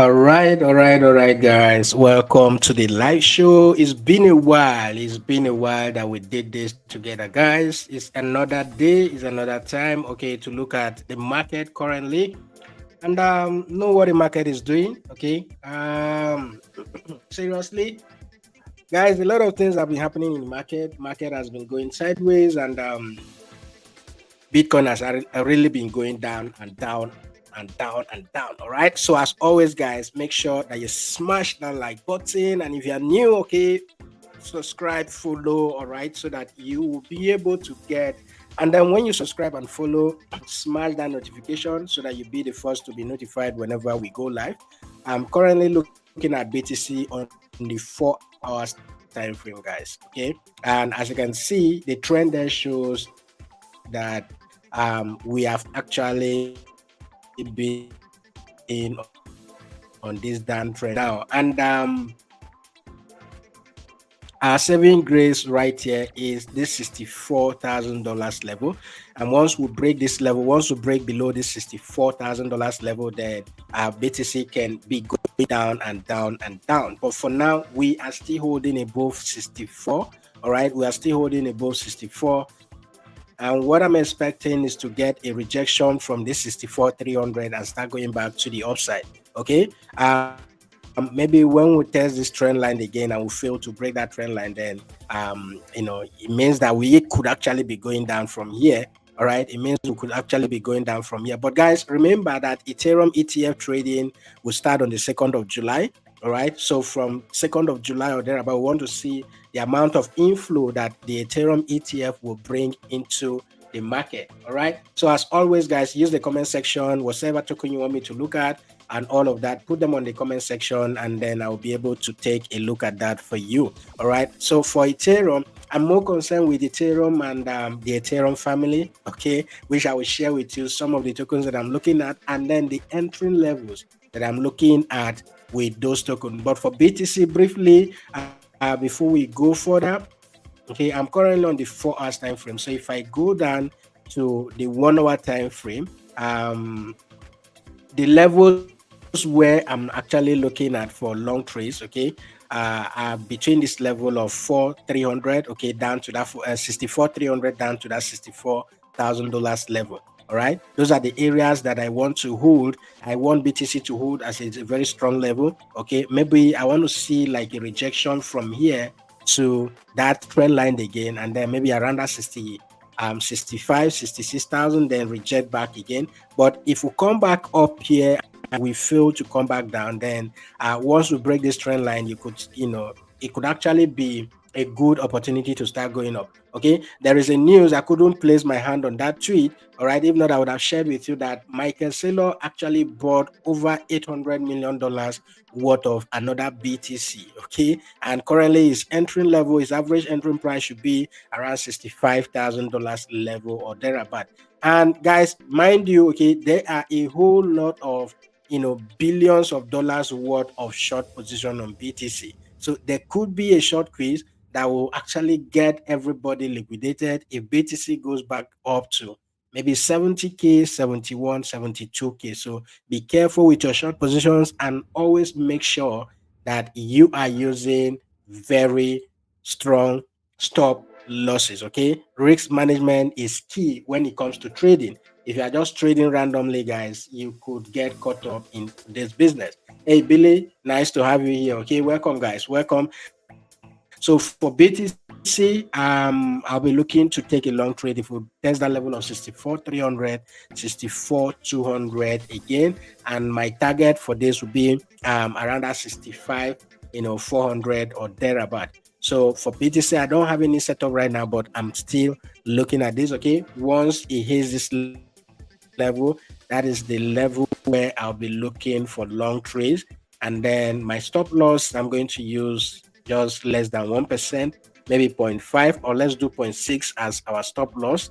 All right, guys. Welcome to the live show. It's been a while. It's been a while that we did this together, guys. It's another day, it's another time, okay, to look at the market currently and know what the market is doing, okay. Seriously, guys, a lot of things have been happening in the market. Market has been going sideways, and Bitcoin has really been going down and down and down and down. All right. So as always, guys, make sure that you smash that like button. And if you are new, okay, subscribe, follow, all right, so that you will be able to get. And then when you subscribe and follow, smash that notification so that you'll be the first to be notified whenever we go live. I'm currently looking at BTC on the 4 hours time frame, guys. Okay. And as you can see, the trend there shows that we have actually been on this down trend now. And our saving grace right here is this $64,000 level. And once we break this level, once we break below this $64,000 level, then our BTC can be going down and down and down. But for now, we are still holding above 64. All right, we are still holding above 64. And what I'm expecting is to get a rejection from this 64,300 and start going back to the upside. Okay. Maybe when we test this trend line again and we fail to break that trend line, then it means that we could actually be going down from here. All right, it means we could actually be going down from here. But guys, remember that Ethereum ETF trading will start on the 2nd of July. All right, so from 2nd of July or thereabout, we want to see the amount of inflow that the Ethereum ETF will bring into the market. All right, so as always, guys, use the comment section, whatever token you want me to look at and all of that, put them on the comment section, and then I'll be able to take a look at that for you. All right, so for Ethereum, I'm more concerned with Ethereum and the Ethereum family, okay, which I will share with you some of the tokens that I'm looking at, and then the entry levels that I'm looking at with those tokens. But for BTC, briefly, before we go further, okay, I'm currently on the 4 hours time frame. So if I go down to the 1 hour time frame, the levels where I'm actually looking at for long trades, okay, are between this level of 4,300, okay, down to that 64,300, down to that $64,000 level. All right, those are the areas that I want to hold. I want BTC to hold as a very strong level. Okay, maybe I want to see like a rejection from here to that trend line again, and then maybe around that 65, 66,000, then reject back again. But if we come back up here and we fail to come back down, then once we break this trend line, it could actually be a good opportunity to start going up. Okay, there is a news. I couldn't place my hand on that tweet. All right, if not, I would have shared with you that Michael Saylor actually bought over $800 million worth of another BTC. Okay, and currently his entry level, his average entry price should be around $65,000 level or thereabout. And guys, mind you, okay, there are a whole lot of billions of dollars worth of short position on BTC. So there could be a short quiz that will actually get everybody liquidated if BTC goes back up to maybe 70K, 71, 72K. So be careful with your short positions and always make sure that you are using very strong stop losses. Okay, risk management is key when it comes to trading. If you are just trading randomly, guys, you could get caught up in this business. Hey Billy, nice to have you here. Okay, welcome guys, welcome. So for BTC, I'll be looking to take a long trade if we test that level of 64,300, 64,200 again, and my target for this will be around that 65, 400 or thereabout. So for BTC, I don't have any setup right now, but I'm still looking at this. Okay, once it hits this level, that is the level where I'll be looking for long trades. And then my stop loss, I'm going to use just less than 1%, maybe 0.5, or let's do 0.6 as our stop loss.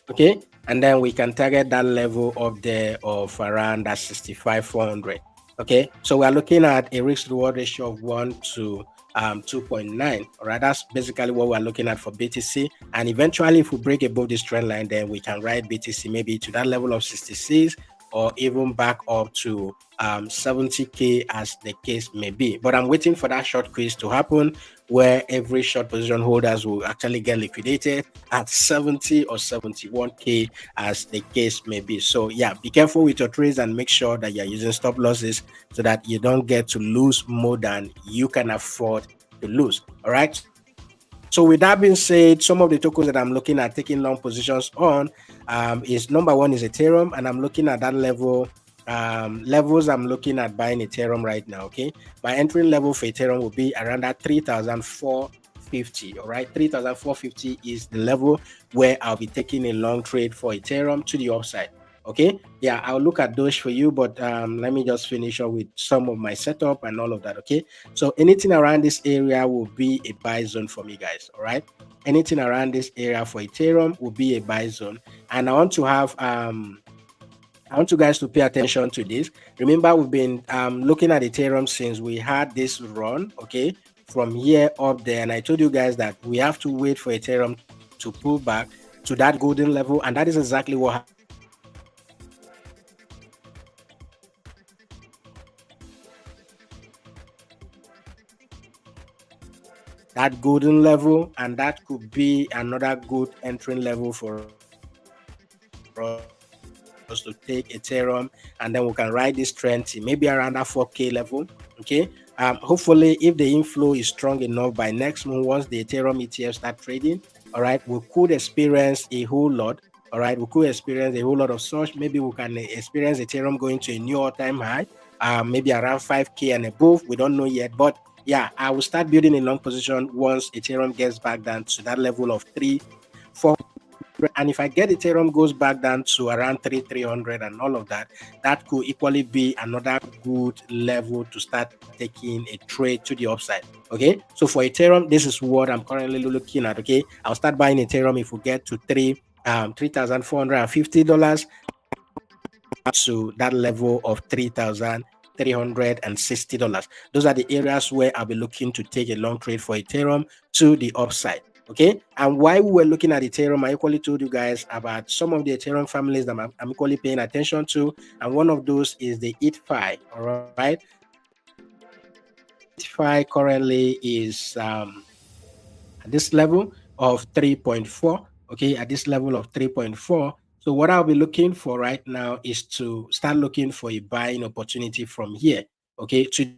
Okay, and then we can target that level up there of around that 65,400. Okay, so we are looking at a risk reward ratio of 1 to 2.9. All right, that's basically what we're looking at for BTC. And eventually, if we break above this trend line, then we can ride BTC maybe to that level of 66 or even back up to 70K as the case may be. But I'm waiting for that short quiz to happen where every short position holders will actually get liquidated at 70 or 71K as the case may be. So yeah, be careful with your trades and make sure that you're using stop losses so that you don't get to lose more than you can afford to lose. All right. So with that being said, some of the tokens that I'm looking at taking long positions on is number one is Ethereum, and I'm looking at that level. Levels I'm looking at buying Ethereum right now. Okay, my entry level for Ethereum will be around that 3,450. All right, 3,450 is the level where I'll be taking a long trade for Ethereum to the upside. Okay, yeah, I'll look at those for you, but let me just finish up with some of my setup and all of that. Okay, so anything around this area will be a buy zone for me, guys. All right, anything around this area for Ethereum will be a buy zone, and I want to have I want you guys to pay attention to this. Remember, we've been looking at Ethereum since we had this run, okay, from here up there, and I told you guys that we have to wait for Ethereum to pull back to that golden level, and that is exactly what happened. That golden level, and that could be another good entering level for us to take Ethereum, and then we can ride this trend to maybe around that 4K level. Okay, hopefully if the inflow is strong enough by next month, once the Ethereum ETF start trading, all right, we could experience a whole lot. All right, we could experience a whole lot of such. Maybe we can experience Ethereum going to a new all-time high, maybe around 5K and above. We don't know yet, but yeah, I will start building a long position once Ethereum gets back down to that level of 3-4. And if I get Ethereum goes back down to around 300 and all of that, that could equally be another good level to start taking a trade to the upside. Okay, so for Ethereum, this is what I'm currently looking at. Okay, I'll start buying Ethereum if we get to $3,450 to that level of $3,360. Those are the areas where I'll be looking to take a long trade for Ethereum to the upside. Okay, and while we were looking at Ethereum, I equally told you guys about some of the Ethereum families that I'm equally paying attention to, and one of those is the 𝗕𝗫𝗫. All right, 𝗕𝗫𝗫 currently is at this level of 3.4. Okay, at this level of 3.4. So what I'll be looking for right now is to start looking for a buying opportunity from here. Okay, to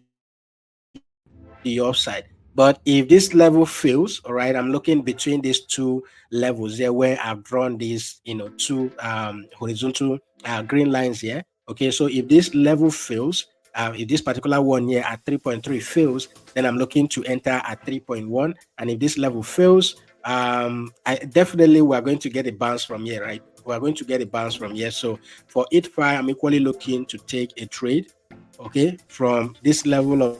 the upside. But if this level fails, all right, I'm looking between these two levels here where I've drawn these, two horizontal green lines here. Okay, so if this level fails, if this particular one here at 3.3 fails, then I'm looking to enter at 3.1. And if this level fails, definitely we're going to get a bounce from here, right? We're going to get a bounce from here. So for 𝗕𝗫𝗫, I'm equally looking to take a trade, okay, from this level of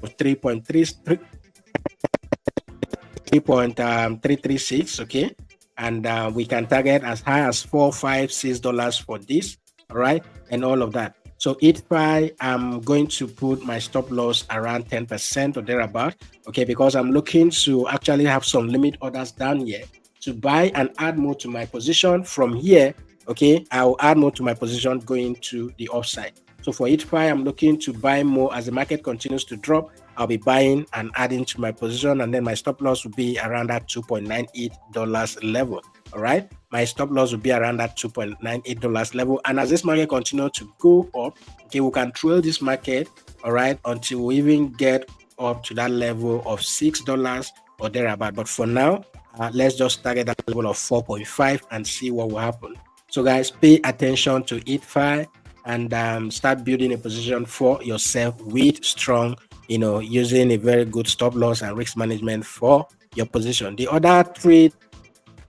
3.336, okay, and we can target as high as $4, $5, $6 for this, all right, and all of that. So 𝗕𝗫𝗫, I'm going to put my stop loss around 10% or thereabout, okay, because I'm looking to actually have some limit orders down here to buy and add more to my position from here. Okay, I'll add more to my position going to the upside. So for 𝗕𝗫𝗫, I'm looking to buy more as the market continues to drop. I'll be buying and adding to my position, and then my stop loss will be around that $2.98 level. All right, my stop loss will be around that $2.98 level. And as this market continues to go up, okay, we can trail this market, all right, until we even get up to that level of $6 or thereabout. But for now, let's just target that level of 4.5 and see what will happen. So guys, pay attention to 𝗕𝗫𝗫 and start building a position for yourself with strong, using a very good stop loss and risk management for your position. The other trade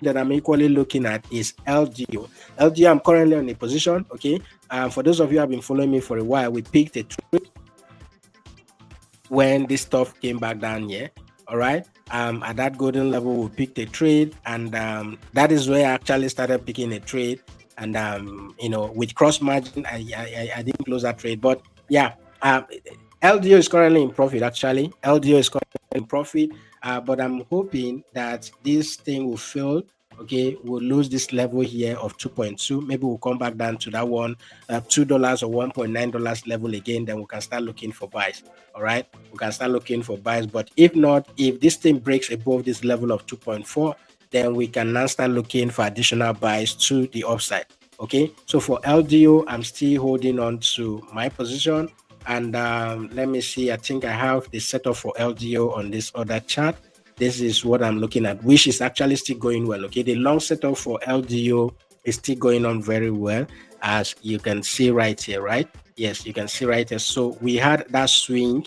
that I'm equally looking at is LGO. LGO, I'm currently on a position, okay? For those of you who have been following me for a while, we picked a trade when this stuff came back down here, all right? At that golden level, we picked a trade, and that is where I actually started picking a trade. And with cross margin, I didn't close that trade, but yeah, LDO is currently in profit. Actually, LDO is currently in profit, but I'm hoping that this thing will fail, okay, we'll lose this level here of 2.2. Maybe we'll come back down to that one, $2 or $1.9 level again. Then we can start looking for buys. All right, we can start looking for buys. But if not, if this thing breaks above this level of 2.4, then we can now start looking for additional buys to the upside. Okay, so for LDO, I'm still holding on to my position. And let me see, I think I have the setup for LDO on this other chart. This is what I'm looking at, which is actually still going well. Okay, the long setup for LDO is still going on very well, as you can see right here, right? Yes, you can see right here. So we had that swing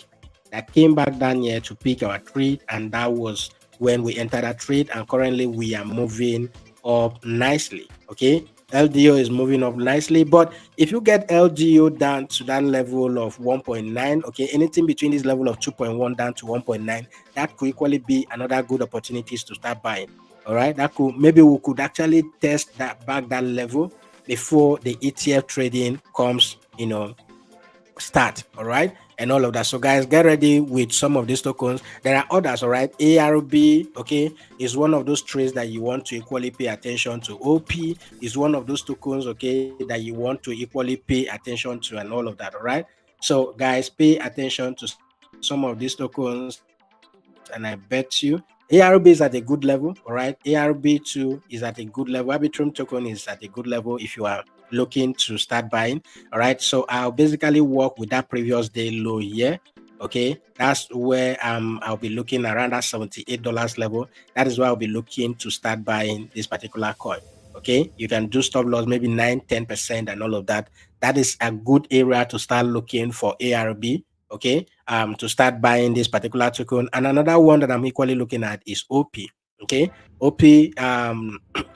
that came back down here to pick our trade, and that was when we entered that trade. And currently we are moving up nicely. Okay, LDO is moving up nicely, but if you get LDO down to that level of 1.9, okay, anything between this level of 2.1 down to 1.9, that could equally be another good opportunities to start buying. All right, that could, maybe we could actually test that level before the ETF trading comes, start. All right, and all of that. So guys, get ready with some of these tokens. There are others. All right, ARB, okay, is one of those trades that you want to equally pay attention to. OP is one of those tokens, okay, that you want to equally pay attention to, and all of that. All right, so guys, pay attention to some of these tokens, and I bet you ARB is at a good level. All right, ARB2 is at a good level. Arbitrum token is at a good level if you are looking to start buying. All right, so I'll basically work with that previous day low here. Okay, that's where I'll be looking around that $78 level. That is why I'll be looking to start buying this particular coin. Okay, you can do stop loss maybe 9-10% and all of that. That is a good area to start looking for ARB. Okay, to start buying this particular token. And another one that I'm equally looking at is OP. Okay, OP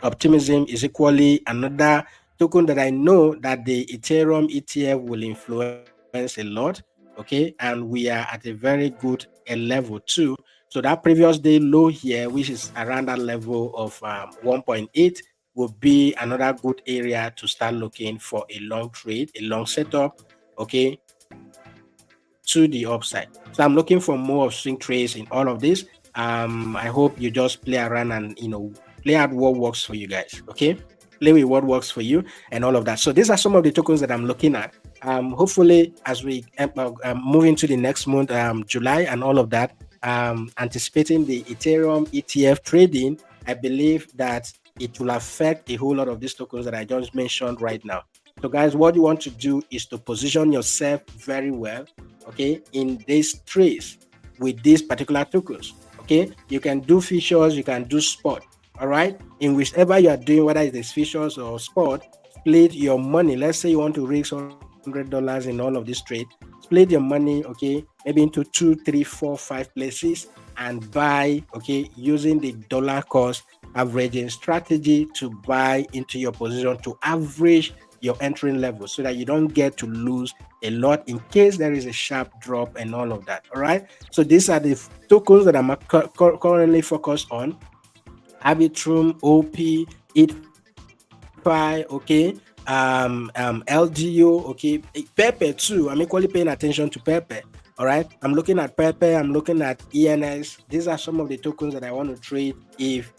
optimism is equally another token that I know that the Ethereum ETF will influence a lot. Okay, and we are at a very good level too. So that previous day low here, which is around that level of 1.8, will be another good area to start looking for a long trade, a long setup. Okay, to the upside. So I'm looking for more of swing trades in all of this. I hope you just play around and play out what works for you guys. Okay, play with what works for you and all of that. So these are some of the tokens that I'm looking at. Hopefully, as we move into the next month, July and all of that, anticipating the Ethereum ETF trading, I believe that it will affect a whole lot of these tokens that I just mentioned right now. So guys, what you want to do is to position yourself very well, okay, in these trades with these particular tokens. Okay, you can do futures, you can do spot. All right, in whichever you are doing, whether it's futures or spot, split your money. Let's say you want to raise $100 in all of this trade. Split your money, okay, maybe into 2, 3, 4, 5 places and buy, okay, using the dollar cost averaging strategy to buy into your position to average your entering level so that you don't get to lose a lot in case there is a sharp drop and all of that. All right, so these are the tokens that I'm currently focused on: Arbitrum, OP, PIXFI, okay, LDO, okay, 𝗫𝗫 too. I'm equally paying attention to 𝗫𝗫. All right, I'm looking at 𝗫𝗫, I'm looking at ENS. These are some of the tokens that I want to trade if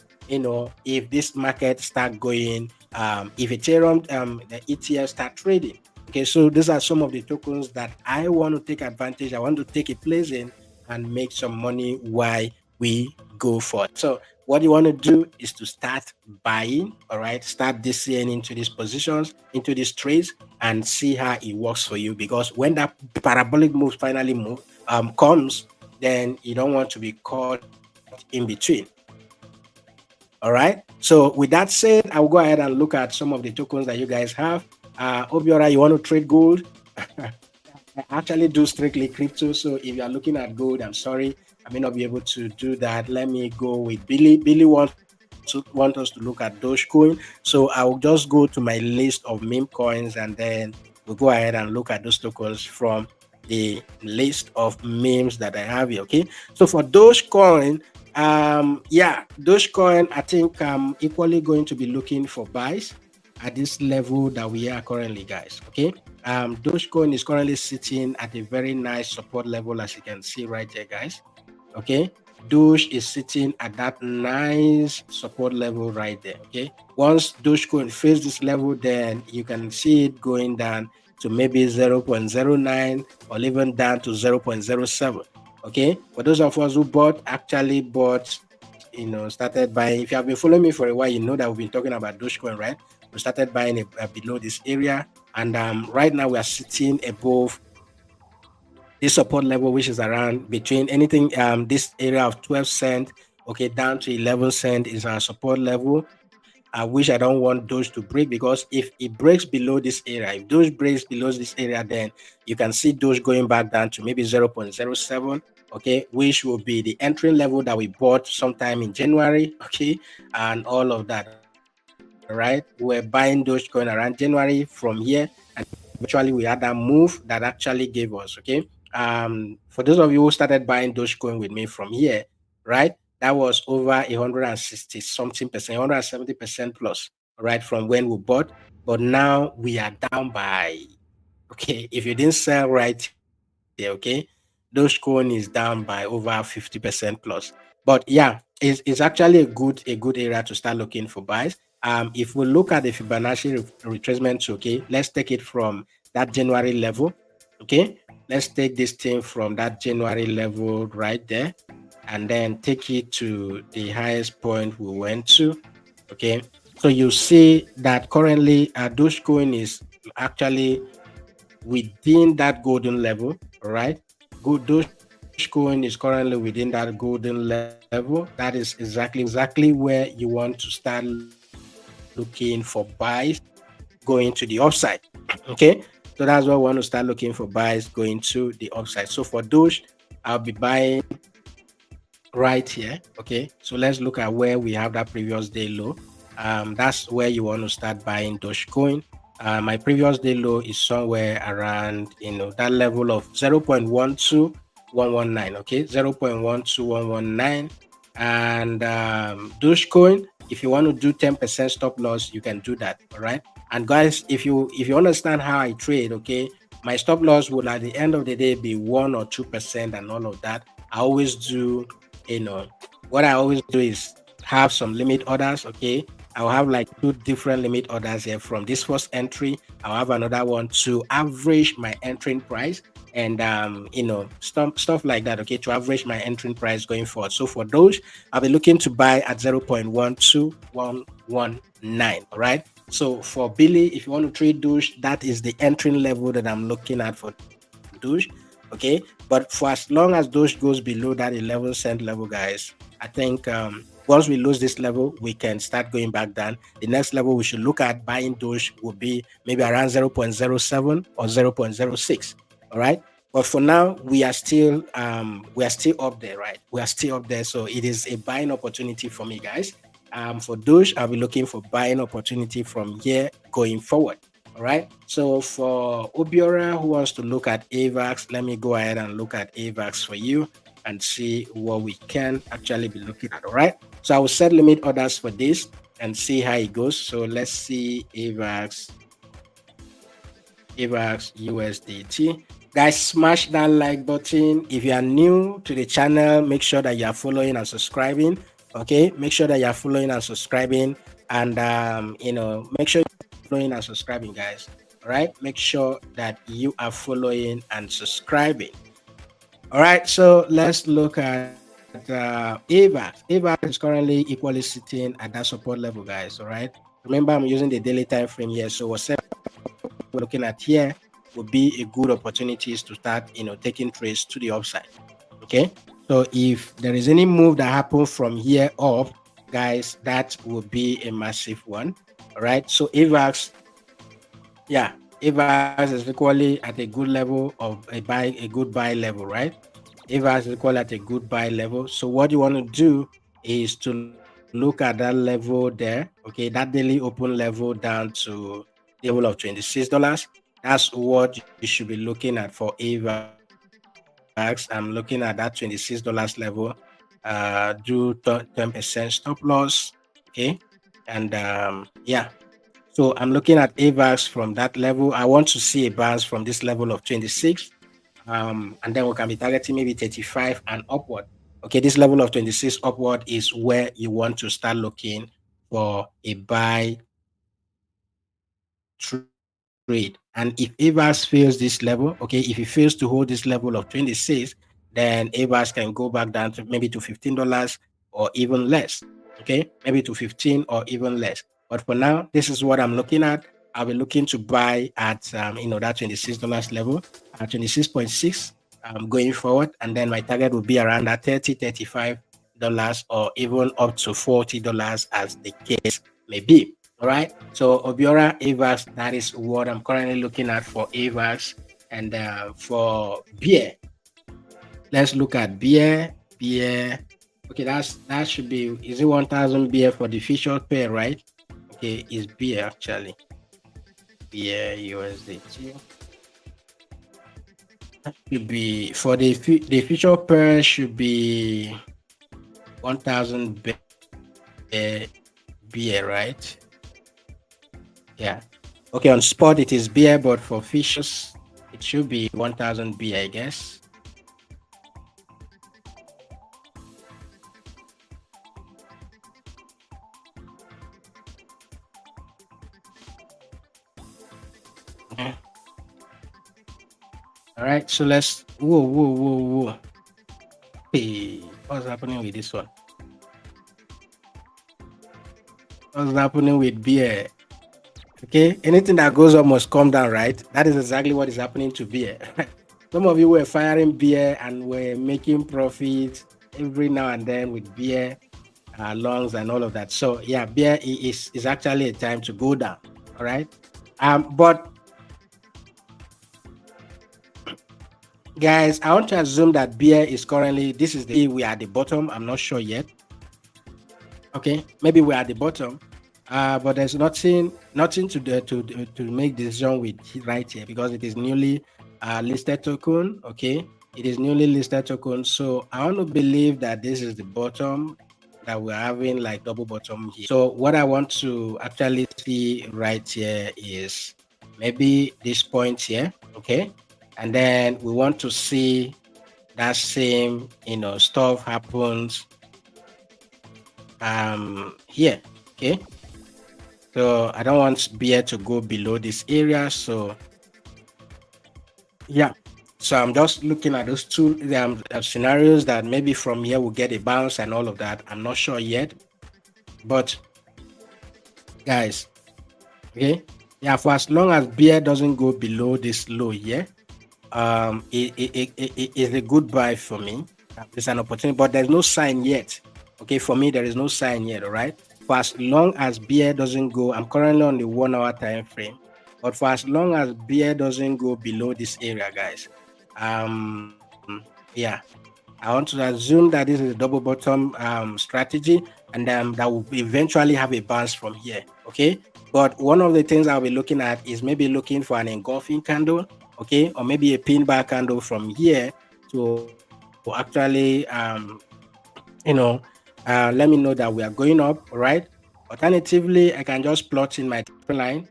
this market start going, if Ethereum the ETF start trading. Okay, so these are some of the tokens that I want to take advantage. I want to take a place in and make some money while we go forward. So what you want to do is to start buying. All right, start DCing into these positions, into these trades, and see how it works for you. Because when that parabolic move finally comes, then you don't want to be caught in between. All right, so with that said, I will go ahead and look at some of the tokens that you guys have. Obiora, you want to trade gold? I actually do strictly crypto, so if you are looking at gold, I'm sorry, I may not be able to do that. Let me go with Billy. Billy wants us to look at Dogecoin, so I'll just go to my list of meme coins and then we'll go ahead and look at those tokens from the list of memes that I have here. Okay, so for Dogecoin, Dogecoin, I think I'm equally going to be looking for buys at this level that we are currently, guys. Okay, Dogecoin is currently sitting at a very nice support level, as you can see right there, guys. Okay, Doge is sitting at that nice support level right there. Okay, once Dogecoin fails this level, then you can see it going down to maybe 0.09 or even down to 0.07. Okay, for those of us who actually bought, started buying. If you have been following me for a while, you know that we've been talking about Dogecoin, right? We started buying below this area, and right now we are sitting above this support level, which is around between anything this area of 12 cent, okay, down to 11 cent is our support level, which I don't want Doge to break, because if it breaks below this area, if Doge breaks below this area, then you can see Doge going back down to maybe 0.07, okay, which will be the entry level that we bought sometime in January, okay, and all of that, right? We're buying Dogecoin around January from here, and eventually we had that move that actually gave us, okay. For those of you who started buying Dogecoin with me from here, right, that was over 160 something percent, 170% plus, right, from when we bought. But now we are down by, okay, if you didn't sell right here, okay, Dogecoin is down by over 50% plus. But yeah, it's actually a good area to start looking for buys. If we look at the Fibonacci retracement, okay, let's take it from that January level. Okay, let's take this thing from that January level right there, and then take it to the highest point we went to. Okay, so you see that currently Dogecoin is actually within that golden level, right? Good Dogecoin is currently within that golden level. That is exactly where you want to start looking for buys going to the upside. Okay, so that's why we want to start looking for buys going to the upside. So for Doge, I'll be buying right here. Okay, so let's look at where we have that previous day low. That's where you want to start buying Dogecoin. My previous day low is somewhere around, that level of 0.12119. Okay, 0.12119. And Dogecoin, if you want to do 10% stop loss, you can do that. All right. And guys, if you understand how I trade, okay, my stop loss would at the end of the day be 1 or 2% and all of that. I always do, what I always do is have some limit orders. Okay, I'll have like 2 different limit orders here. From this first entry, I'll have another one to average my entering price, and stuff like that. Okay, to average my entering price going forward. So for those, I'll be looking to buy at 0.12119. All right. So for Billy, if you want to trade Doge, that is the entering level that I'm looking at for Doge. Okay, but for as long as Doge goes below that 11 cent level, guys, I think once we lose this level, we can start going back down. The next level we should look at buying Doge would be maybe around 0.07 or 0.06. All right. But for now, we are still up there, right? We are still up there. So it is a buying opportunity for me, guys. For Doge, I'll be looking for buying opportunity from here going forward. All right. So for Obiora, who wants to look at AVAX, let me go ahead and look at AVAX for you and see what we can actually be looking at. All right. So I will set limit orders for this and see how it goes. So let's see AVAX USDT. Guys, smash that like button. If you are new to the channel, make sure that you are following and subscribing. Okay, make sure that you are following and subscribing, and make sure you're following and subscribing, guys. All right, make sure that you are following and subscribing. All right, so let's look at AVAX. AVAX is currently equally sitting at that support level, guys. All right, remember I'm using the daily time frame here, so whatever we're looking at here would be a good opportunities to start, taking trades to the upside. Okay, so if there is any move that happens from here up, guys, that would be a massive one. All right, so AVAX, yeah, AVAX is equally at a good level of a good buy level, right? AVAX is equal at a good buy level. So what you want to do is to look at that level there, okay, that daily open level down to the level of $26. That's what you should be looking at for AVAX. I'm looking at that $26 level. Do 10% stop loss, okay, and yeah. So I'm looking at AVAX from that level. I want to see a bounce from this level of 26, and then we can be targeting maybe 35 and upward. Okay, this level of 26 upward is where you want to start looking for a buy trade. And if 𝗲𝗂 fails this level, okay, if it fails to hold this level of 26, then 𝗲𝗂 can go back down to maybe to $15 or even less. Okay, maybe to 15 or even less. But for now, this is what I'm looking at. I'll be looking to buy at that $26 level at 26.6 going forward, and then my target will be around that $30-35 or even up to $40 as the case may be. All right, so Obiora 𝗲𝗂, that is what I'm currently looking at for 𝗲𝗂. And for beer, let's look at beer. Okay, that should be, is it 1000 beer for the featured pair, right? Okay, is beer actually beer USDT. That should be for the featured pair should be 1000 beer, right? Yeah. Okay, on spot it is beer, but for fishes it should be 1000 beer, I guess. Okay. All right, so let's whoa. Hey, what's happening with this one? What's happening with beer? Okay, anything that goes up must come down, right? That is exactly what is happening to beer. Some of you were firing beer and were making profits every now and then with beer longs and all of that. So yeah, beer is actually a time to go down. All right, but guys, I want to assume that beer is currently, this is we are at the bottom. I'm not sure yet. Okay, maybe we're at the bottom. But there's nothing to make decision with right here because it is newly listed token. Okay, it is newly listed token. So I want to believe that this is the bottom, that we're having like double bottom here. So what I want to actually see right here is maybe this point here. Okay, and then we want to see that same stuff happens here. Okay, so I don't want beer to go below this area. So yeah, so I'm just looking at those two scenarios that maybe from here we'll get a bounce and all of that. I'm not sure yet, but guys, okay, yeah, for as long as beer doesn't go below this low here, it is a good buy for me. It's an opportunity, but there's no sign yet. Okay, for me there is no sign yet. All right, for as long as beer doesn't go, I'm currently on the 1 hour time frame, but for as long as beer doesn't go below this area, guys, yeah, I want to assume that this is a double bottom strategy, and that will eventually have a bounce from here. Okay, but one of the things I'll be looking at is maybe looking for an engulfing candle, okay, or maybe a pin bar candle from here to actually let me know that we are going up. All right, alternatively I can just plot in my trend line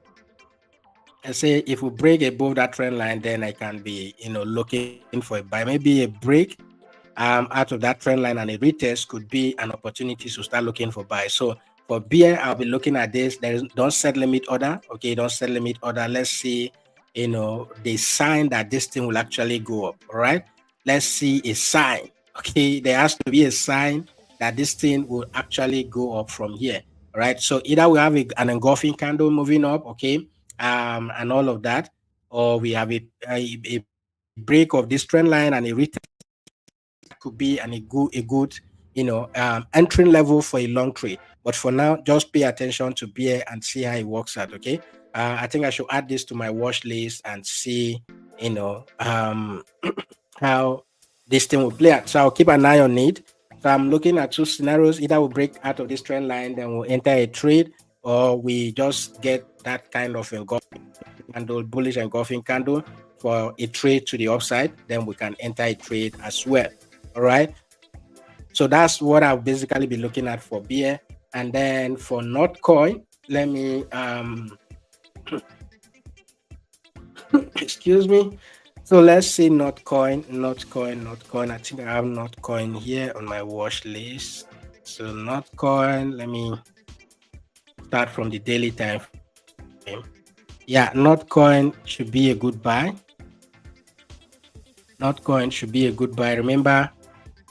and say if we break above that trend line, then I can be looking for a buy, maybe a break out of that trend line, and a retest could be an opportunity to start looking for buy. So for beer, I'll be looking at this. Don't set limit order. Okay, don't set limit order. Let's see the sign that this thing will actually go up. All right, let's see a sign. Okay, there has to be a sign that this thing will actually go up from here. All right, so either we have an engulfing candle moving up, okay, and all of that, or we have a break of this trend line and a retest could be a good entry level for a long trade. But for now, just pay attention to beer and see how it works out. Okay, I think I should add this to my watch list and see how this thing will play out. So I'll keep an eye on it. So I'm looking at two scenarios: either we'll break out of this trend line, then we'll enter a trade, or we just get that kind of engulfing candle, bullish engulfing candle for a trade to the upside, then we can enter a trade as well. All right, so that's what I'll basically be looking at for beer. And then for Notcoin, let me excuse me. So let's see Notcoin. I think I have Notcoin here on my watch list. So Notcoin, let me start from the daily time frame. Yeah, Notcoin should be a good buy. Notcoin should be a good buy. Remember,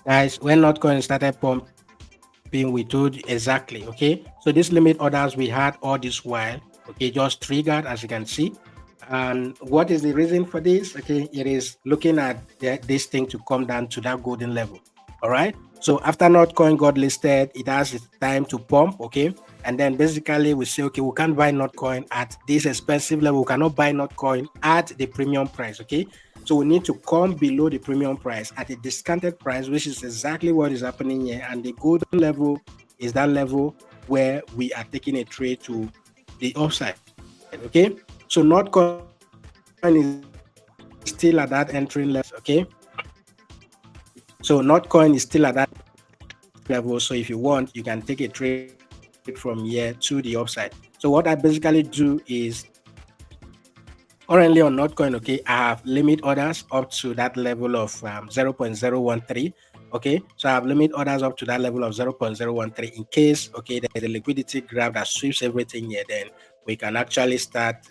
guys, when Notcoin started pumping, we told you exactly, okay? So this limit orders we had all this while, okay, just triggered, as you can see. And what is the reason for this? Okay, it is looking at this thing to come down to that golden level. All right. So after Notcoin got listed, it has its time to pump. Okay. And then basically we say, okay, we can't buy Notcoin at this expensive level. We cannot buy Notcoin at the premium price. Okay. So we need to come below the premium price at a discounted price, which is exactly what is happening here. And the golden level is that level where we are taking a trade to the upside. Okay. So Notcoin is still at that entry level, okay? So Notcoin is still at that level. So if you want, you can take a trade from here to the upside. So what I basically do is currently on Notcoin, okay, I have limit orders up to that level of 0.013. Okay, so I have limit orders up to that level of 0.013 in case, okay, there's a liquidity grab that sweeps everything here, then we can actually start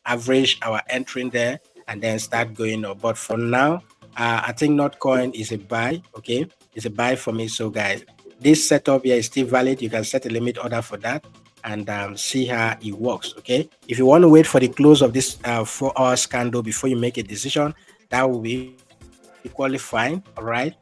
average our entering there and then start going up. But for now, I think Notcoin is a buy. Okay, it's a buy for me. So guys, this setup here is still valid. You can set a limit order for that and see how it works. Okay, if you want to wait for the close of this 4-hour candle before you make a decision, that will be equally fine. All right,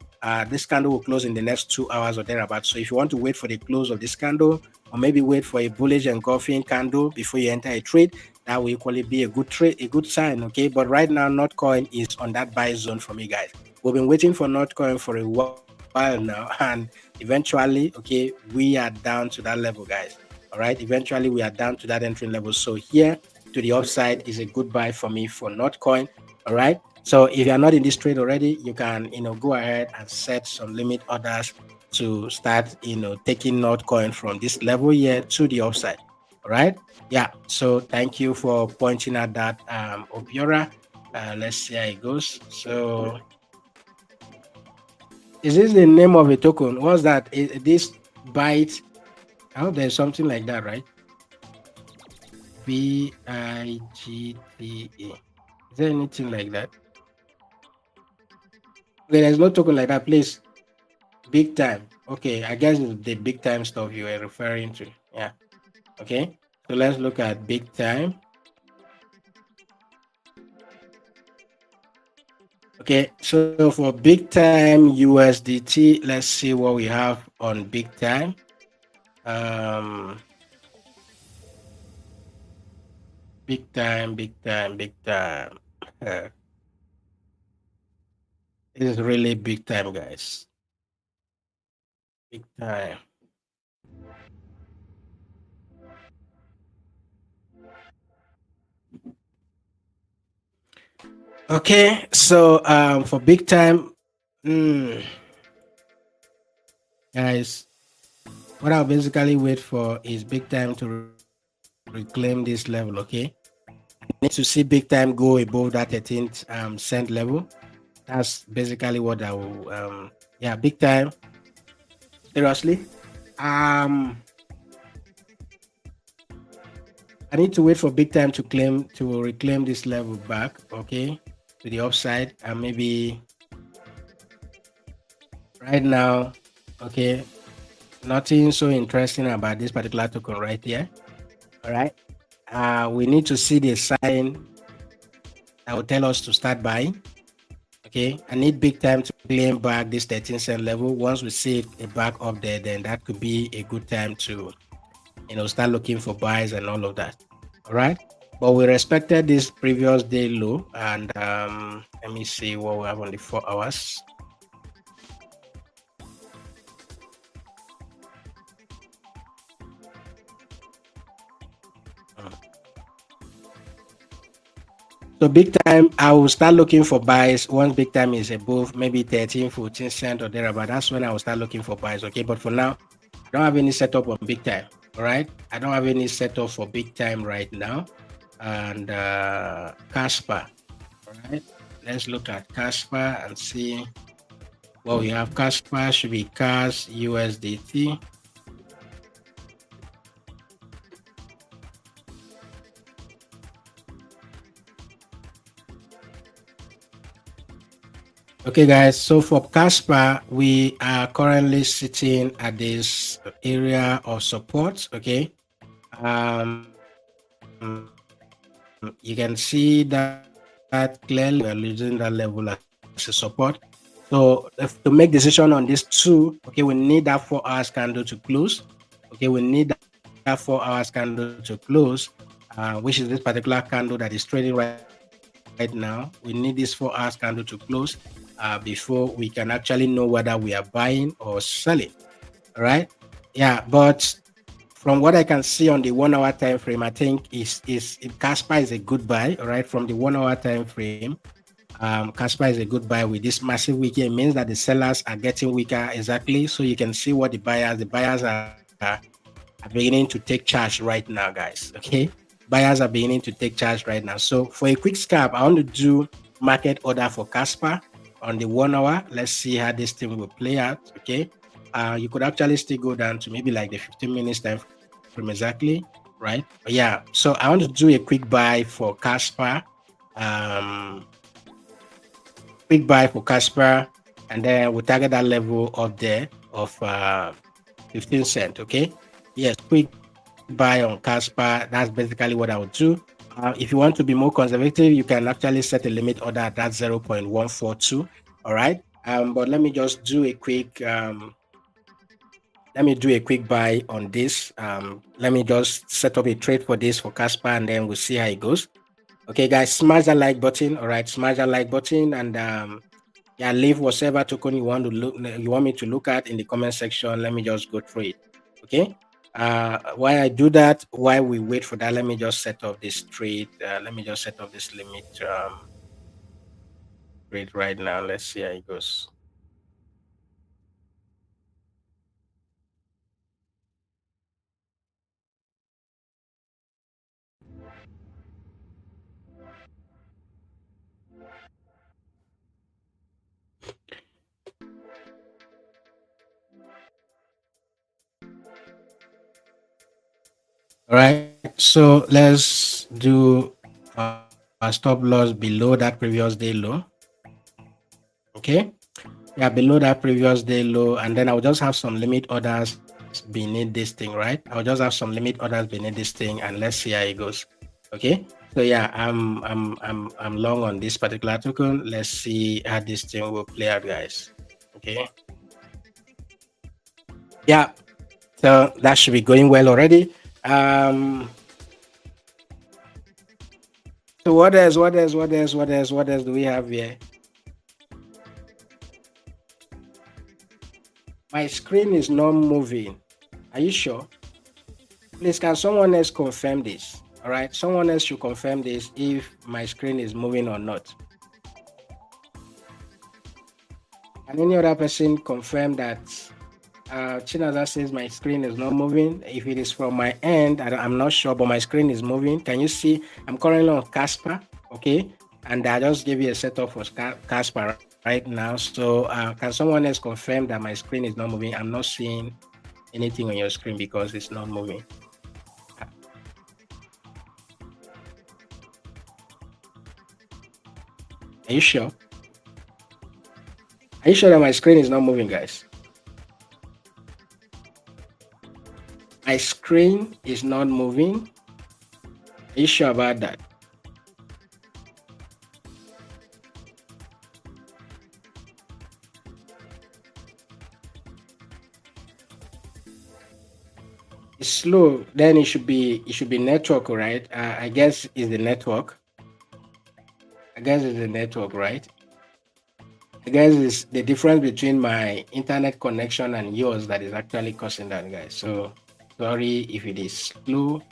this candle will close in the next 2 hours or thereabouts. So if you want to wait for the close of this candle, or maybe wait for a bullish engulfing candle before you enter a trade, that will equally be a good trade, a good sign. Okay, but right now Notcoin is on that buy zone for me, guys. We've been waiting for Notcoin for a while now, and eventually, okay, we are down to that level, guys. All right, eventually we are down to that entry level. So here to the upside is a good buy for me for Notcoin. All right, so if you're not in this trade already, you can go ahead and set some limit orders to start taking Notcoin from this level here to the upside. All right, yeah, so thank you for pointing out that Obiora. Let's see how it goes. So is this the name of a token? What's that? This byte? I hope there's something like that, right? BIGTE. Is there anything like that? Okay, there's no token like that, please. Big time. Okay, I guess it's the big time stuff you were referring to. Yeah. Okay, so let's look at big time. Okay, so for big time USDT, let's see what we have on big time. Big time. It is really big time, guys. Big time. Okay, so for big time, guys, what I'll basically wait for is big time to reclaim this level. Okay, I need to see big time go above that 13th cent level. That's basically what I will yeah, big time. Seriously, I need to wait for big time to reclaim this level back, okay, to the upside, and maybe right now, okay, nothing so interesting about this particular token right here. All right, we need to see the sign that will tell us to start buying. Okay, I need big time to claim back this 13 cent level. Once we see it back up there, then that could be a good time to start looking for buys and all of that. All right, but we respected this previous day low, and let me see what we have on the 4 hours. So big time, I will start looking for buys once big time is above maybe 13, 14 cents or thereabout. That's when I will start looking for buys. Okay, but for now, I don't have any setup on big time. All right, I don't have any setup for big time right now. And Casper, all right, let's look at Casper and see what we have. Casper should be CAS USDT. Okay, guys, so for Casper, we are currently sitting at this area of support. Okay, you can see that clearly we're losing that level as a support. So to make decision on this two, okay, we need that 4 hours candle to close. Okay, we need that 4 hours candle to close, which is this particular candle that is trading right now. We need this 4 hours candle to close before we can actually know whether we are buying or selling. All right, yeah, but from what I can see on the 1 hour time frame, I think Casper is a good buy. All right, from the 1 hour time frame, Casper is a good buy with this massive week. It means that the sellers are getting weaker. Exactly. So you can see what the buyers are beginning to take charge right now, guys. Okay, buyers are beginning to take charge right now. So for a quick scalp, I want to do market order for Casper on the 1 hour. Let's see how this thing will play out. Okay, you could actually still go down to maybe like the 15 minutes time frame exactly, right? But yeah, so I want to do a quick buy for Casper. Quick buy for Casper, and then we'll target that level up there of 15 cents. Okay, yes, quick buy on Casper. That's basically what I would do. If you want to be more conservative, you can actually set a limit order at that 0.142. All right, but let me just do a quick buy on this. Let me just set up a trade for this for Casper, and then we'll see how it goes. Okay, guys, smash that like button. All right, smash that like button, and yeah, leave whatever token you want me to look at in the comment section. Let me just go through it. Okay, while I do that, while we wait for that, let me just set up this trade. Let me just set up this limit trade right now. Let's see how it goes. All right, so let's do a stop loss below that previous day low. Okay, yeah, below that previous day low, and then I'll just have some limit orders beneath this thing, right? I'll just have some limit orders beneath this thing, and let's see how it goes. Okay, so yeah, I'm long on this particular token. Let's see how this thing will play out, guys. Okay, yeah, so that should be going well already. So what else do we have here? My screen is not moving. Are you sure? Please, can someone else confirm this? All right, someone else should confirm this if my screen is moving or not. Can any other person confirm that Chinaza says my screen is not moving? If it is from my end, I'm not sure, but my screen is moving. Can you see? I'm currently on Casper, okay? And I just gave you a setup for Casper right now. So can someone else confirm that my screen is not moving? I'm not seeing anything on your screen because it's not moving. Are you sure? Are you sure that my screen is not moving, guys? My screen is not moving. Are you sure about that? It's slow. Then it should be network, right? I guess it's the network. I guess it's the network, right? I guess it's the difference between my internet connection and yours that is actually causing that, guys. So sorry if it is slow.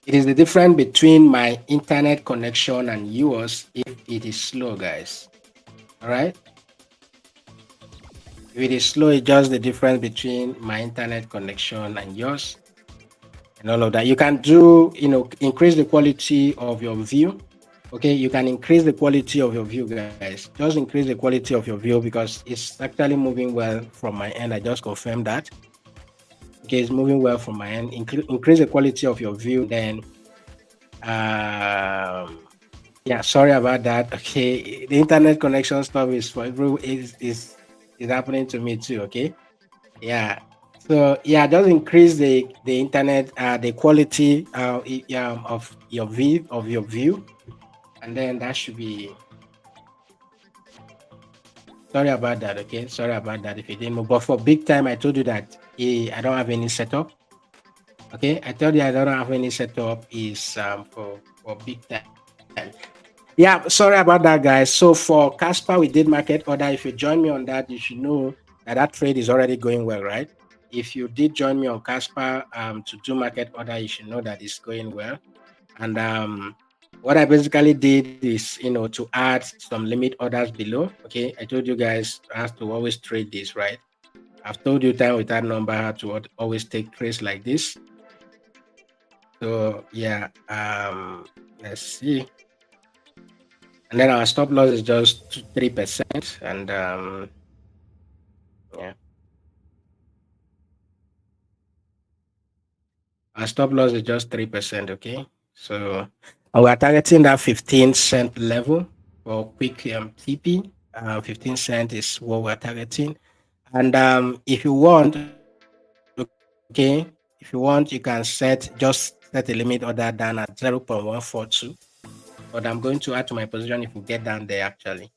It is the difference between my internet connection and yours if it is slow, guys. All right. If it is slow, it's just the difference between my internet connection and yours and all of that. You can do, increase the quality of your view. Okay, you can increase the quality of your view, guys. Just increase the quality of your view because it's actually moving well from my end. I just confirmed that. Okay, it's moving well from my end. Increase the quality of your view. Then, yeah, sorry about that. Okay, the internet connection stuff is for is happening to me too. Okay, yeah. So yeah, just increase the internet the quality of your view, and then that should be. Sorry about that. Okay, sorry about that if you didn't know. But for big time, I told you that I don't have any setup. Okay, I told you I don't have any setup is for big time. Yeah, sorry about that, guys. So for Casper, we did market order. If you join me on that, you should know that that trade is already going well, right? If you did join me on Casper to do market order, you should know that it's going well. And what I basically did is, to add some limit orders below. Okay, I told you guys I have to always trade this, right? I've told you time with that number how to always take trades like this. So yeah, let's see. And then our stop loss is just 3%, and yeah, our stop loss is just 3%. Okay, so we are targeting that 15-cent level for quick TP. 15 cent is what we're targeting, and if you want, okay, if you want, you can set a limit order down at 0.142. But I'm going to add to my position if we get down there actually.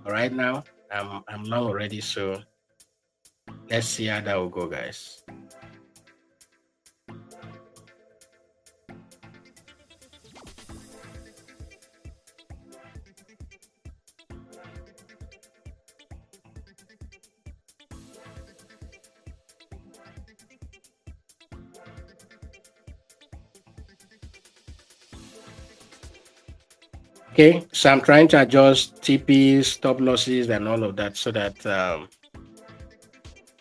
All right, now I'm long already, so let's see how that will go, guys. Okay, so I'm trying to adjust TPs, stop losses, and all of that so that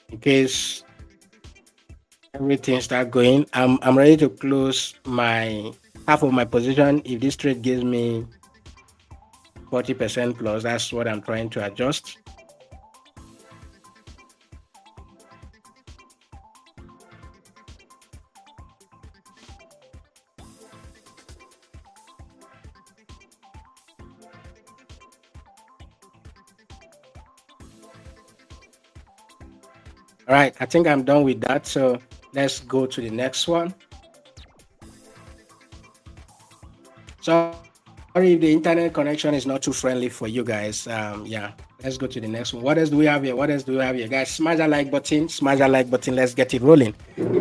in case everything start going, I'm ready to close my half of my position. If this trade gives me 40% plus, that's what I'm trying to adjust. All right, I think I'm done with that. So let's go to the next one. Sorry if the internet connection is not too friendly for you guys. Yeah, let's go to the next one. What else do we have here? Guys? Smash that like button. Smash that like button. Let's get it rolling.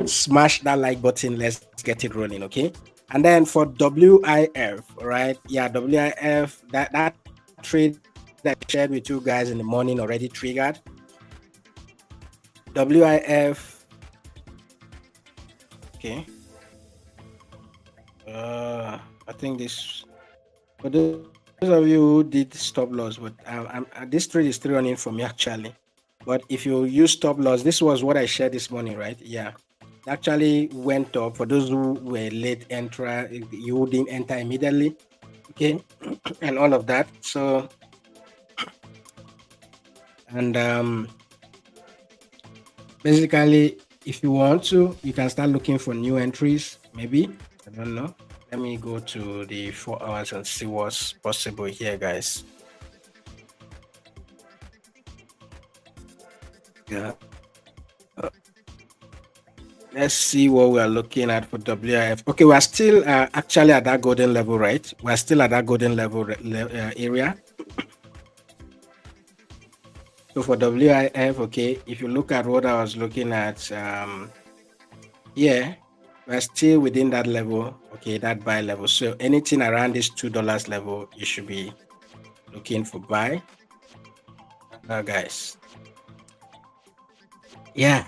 Smash that like button. Let's get it rolling. Okay. And then for WIF, right? Yeah, WIF. That trade that I shared with you guys in the morning already triggered. WIF. Okay. I think this. For those of you who did stop loss, but this trade is still running for me actually. But if you use stop loss, this was what I shared this morning, right? Yeah, it actually went up. For those who were late enter, you didn't enter immediately, okay, and all of that. So, and basically, if you want to, you can start looking for new entries. Maybe, I don't know. Let me go to the 4 hours and see what's possible here, guys. Yeah. Let's see what we are looking at for WIF. Okay, we're still actually at that golden level, right? We're still at that golden level area. So for WIF, okay, if you look at what I was looking at, yeah, we're still within that level, okay, that buy level. So anything around this $2 level, you should be looking for buy. Guys, yeah.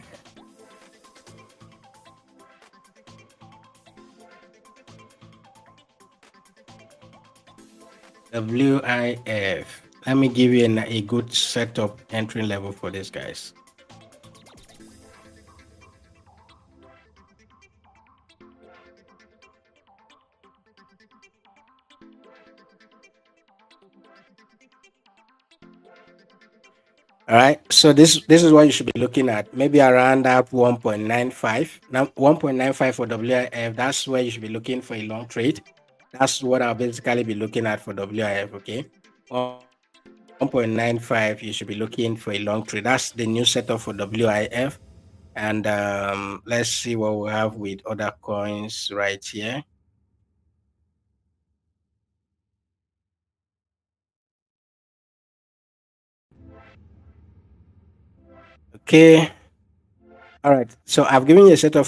WIF. Let me give you a good setup entry level for this, guys. All right. So this is what you should be looking at. Maybe around that 1.95. Now 1.95 for WIF. That's where you should be looking for a long trade. That's what I'll basically be looking at for WIF. Okay. 1.95. You should be looking for a long trade. That's the new setup for WIF. And let's see what we have with other coins right here. Okay. All right. So I've given you a setup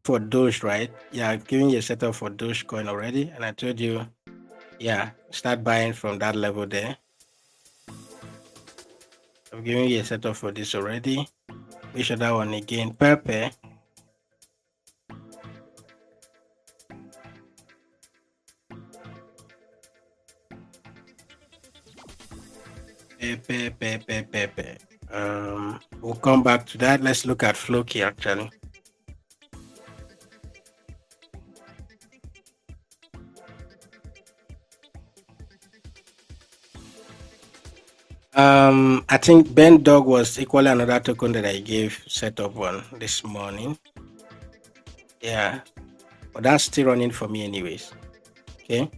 for Doge, right? Yeah, I've given you a setup for Dogecoin already, and I told you, yeah, start buying from that level there. I've given you a setup for this already. Which other one again? Pepe. Pepe. We'll come back to that. Let's look at Floki actually. I think Ben Dog was equally another token that I gave setup on this morning. Yeah, but that's still running for me anyways. Okay.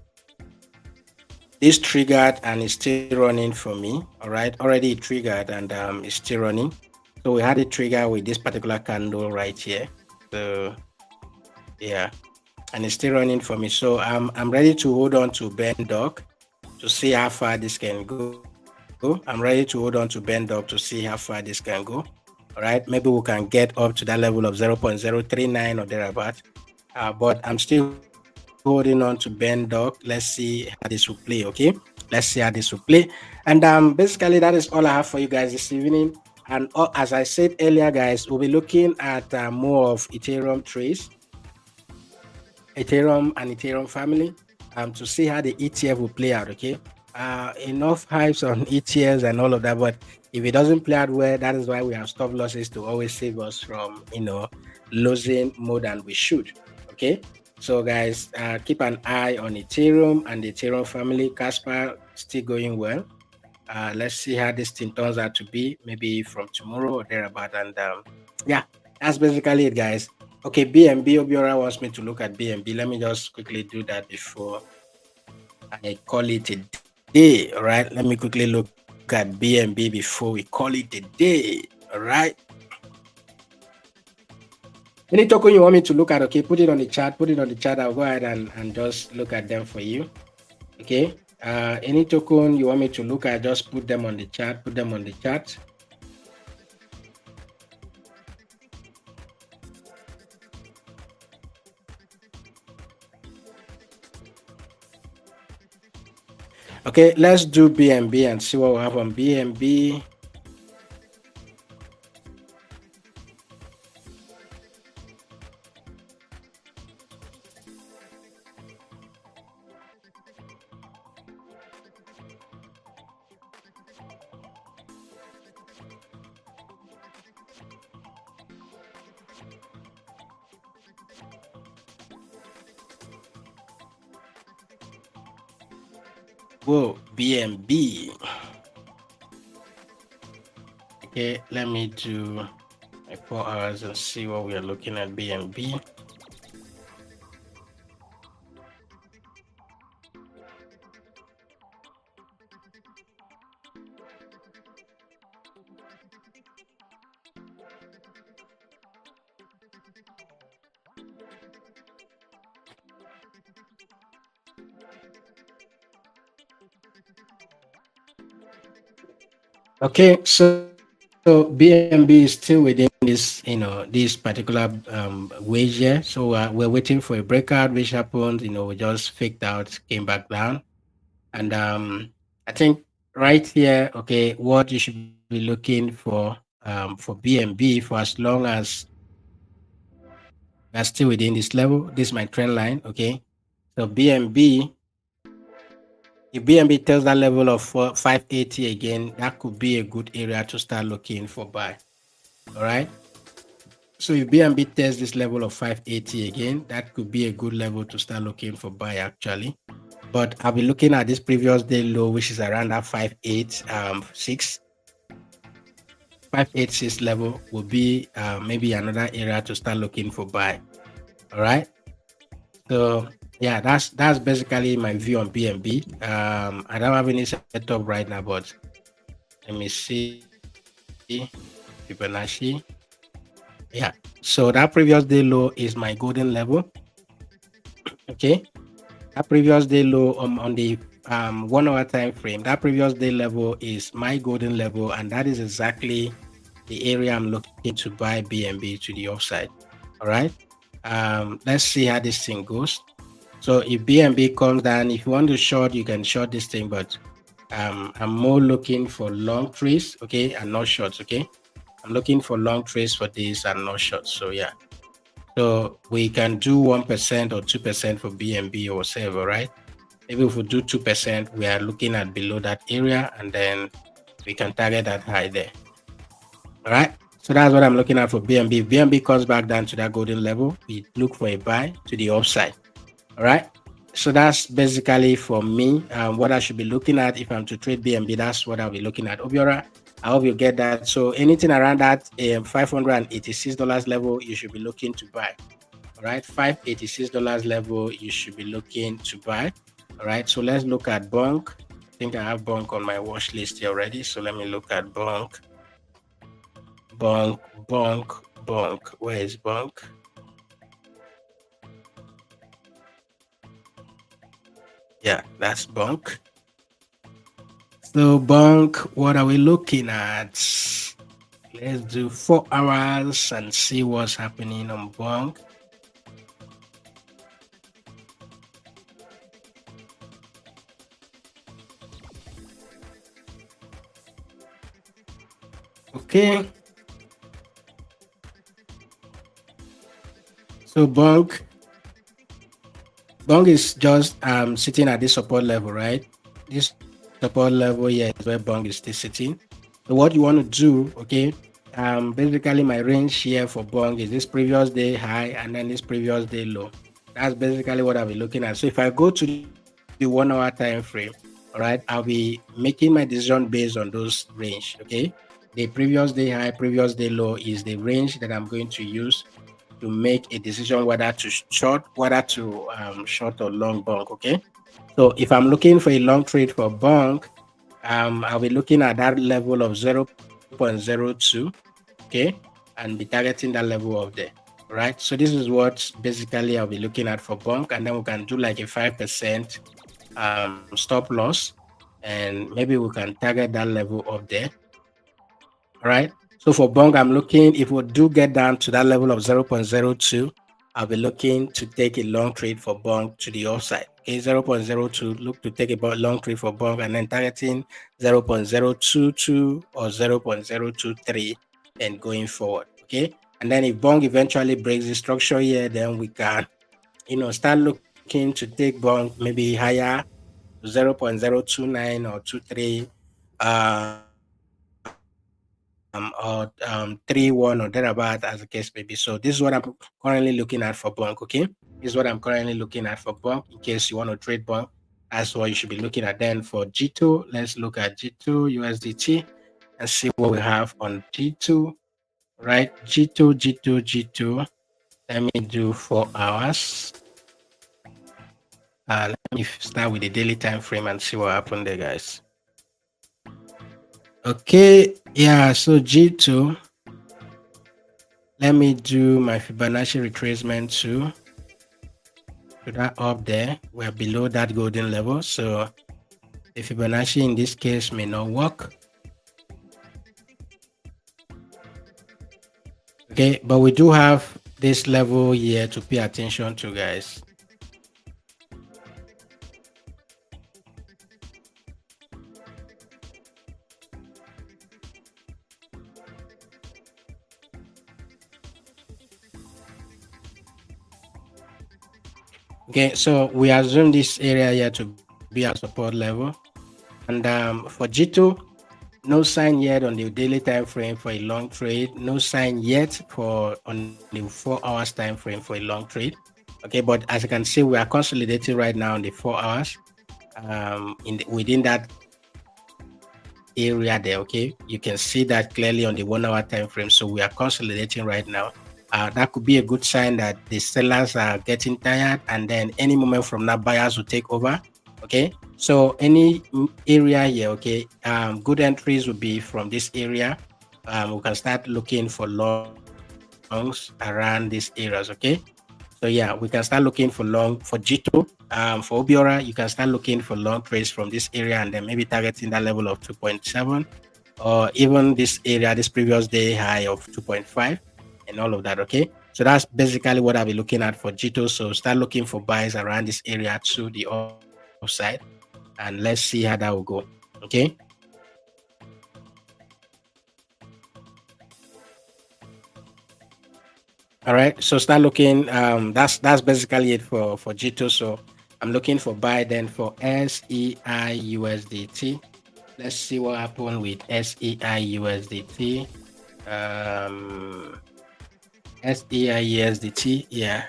This triggered and it's still running for me. All right, already it triggered and it's still running. So we had a trigger with this particular candle right here. So yeah, and it's still running for me. So I'm ready to hold on to Ben Dog to see how far this can go. I'm ready to hold on to Ben Dog to see how far this can go. All right, maybe we can get up to that level of 0.039 or thereabout. But I'm still holding on to Ben Dog. Let's see how this will play. Okay, let's see how this will play. And basically that is all I have for you guys this evening. And as I said earlier, guys, we'll be looking at more of Ethereum trades, Ethereum and Ethereum family, to see how the ETF will play out. Okay, enough hypes on ETFs and all of that, but if it doesn't play out well, that is why we have stop losses to always save us from losing more than we should. Okay, so guys, keep an eye on Ethereum and the Ethereum family. Casper still going well. Let's see how this thing turns out to be, maybe from tomorrow or thereabout. And yeah, that's basically it, guys. Okay, BNB Obiora wants me to look at BNB. Let me just quickly do that before I call it a day. All right, let me quickly look at BNB before we call it a day. All right. Any token you want me to look at, okay, put it on the chat. Put it on the chat. I'll go ahead and just look at them for you. Okay. Any token you want me to look at, just put them on the chat. Put them on the chat. Okay, let's do BNB and see what we have on BNB. Whoa, BNB. Okay, let me do my 4 hours and see what we are looking at BNB. Okay, so BNB is still within this, this particular wage here. So we're waiting for a breakout, which happened. We just faked out, came back down, and I think right here, okay, what you should be looking for BNB for as long as we're still within this level. This is my trend line. Okay, so BNB. If BNB tells that level of 580 again, that could be a good area to start looking for buy. All right. So if BNB tests this level of 580 again, that could be a good level to start looking for buy actually. but I'll be looking at this previous day low, which is around that 586 level will be maybe another area to start looking for buy. All right. So yeah, that's basically my view on BNB. I don't have any setup right now, but let me see Fibonacci. Yeah, so that previous day low is my golden level. Okay, that previous day low on the 1 hour time frame, that previous day level is my golden level, and that is exactly the area I'm looking to buy BNB to the upside. All right, let's see how this thing goes. So if BNB comes down, if you want to short, you can short this thing, but I'm more looking for long trades, okay, and not shorts. Okay, I'm looking for long trades for this and not shorts. So yeah, so we can do 1% or 2% for BNB or whatever, right? Maybe if we do 2%, we are looking at below that area, and then we can target that high there. All right, so that's what I'm looking at for BNB. If BNB comes back down to that golden level, we look for a buy to the upside. All right, so that's basically for me what I should be looking at if I'm to trade BNB. That's what I'll be looking at. Obiora, I hope you get that. So anything around that $586 level, you should be looking to buy. All right, $586 level, you should be looking to buy. All right, so let's look at Bonk. I think I have Bonk on my watch list here already. So let me look at Bonk. Bonk. Where is Bonk? Yeah, that's Bonk. So Bonk, what are we looking at? Let's do 4 hours and see what's happening on Bonk. Okay. So Bonk is just sitting at this support level, right? This support level here is where Bonk is still sitting. So what you want to do, okay? Basically my range here for Bonk is this previous day high and then this previous day low. That's basically what I'll be looking at. So if I go to the 1 hour time frame, all right, I'll be making my decision based on those range. Okay, the previous day high, previous day low is the range that I'm going to use to make a decision whether to short, short or long Bonk. Okay, so if I'm looking for a long trade for Bonk, I'll be looking at that level of 0.02, okay, and be targeting that level of there, right? So this is what basically I'll be looking at for Bonk, and then we can do like a 5% stop loss, and maybe we can target that level up there. All right, so for Bonk, I'm looking, if we do get down to that level of 0.02, I'll be looking to take a long trade for Bonk to the upside. Okay, 0.02, look to take a long trade for Bonk, and then targeting 0.022 or 0.023 and going forward. Okay, and then if Bonk eventually breaks the structure here, then we can, start looking to take Bonk maybe higher, 0.029 or 23, or 3-1 or thereabout, as the case may be. So this is what I'm currently looking at for Bonk. Okay, this is what I'm currently looking at for Bonk. In case you want to trade Bonk, that's what you should be looking at. Then for G2, let's look at G2 USDT and see what we have on G2. Right, G2. Let me do 4 hours. Let me start with the daily time frame and see what happened there, guys. Okay, yeah, so G2, let me do my Fibonacci retracement to that up there. We're below that golden level, so the Fibonacci in this case may not work. Okay, but we do have this level here to pay attention to, guys. Okay, so we assume this area here to be a support level, and for G2, no sign yet on the daily time frame for a long trade. No sign yet on the 4 hours time frame for a long trade. Okay, but as you can see, we are consolidating right now on the 4 hours. within that area there. Okay, you can see that clearly on the 1 hour time frame. So we are consolidating right now. That could be a good sign that the sellers are getting tired, and then any moment from now buyers will take over. Okay, so any area here, okay, good entries will be from this area. We can start looking for longs around these areas. Okay, so yeah, we can start looking for long for 𝗔𝗘, for 𝗘𝗫𝗘, you can start looking for long trades from this area and then maybe targeting that level of 2.7, or even this area, this previous day high of 2.5, and all of that. Okay, so that's basically what I'll be looking at for 𝗔𝗘. So start looking for buys around this area to the upside, and let's see how that will go. Okay. All right, so start looking. That's basically it for 𝗔𝗘. So I'm looking for buy then for 𝗓𝗖USDT. Let's see what happened with 𝗓𝗖USDT. 𝗓𝗖USDT, yeah.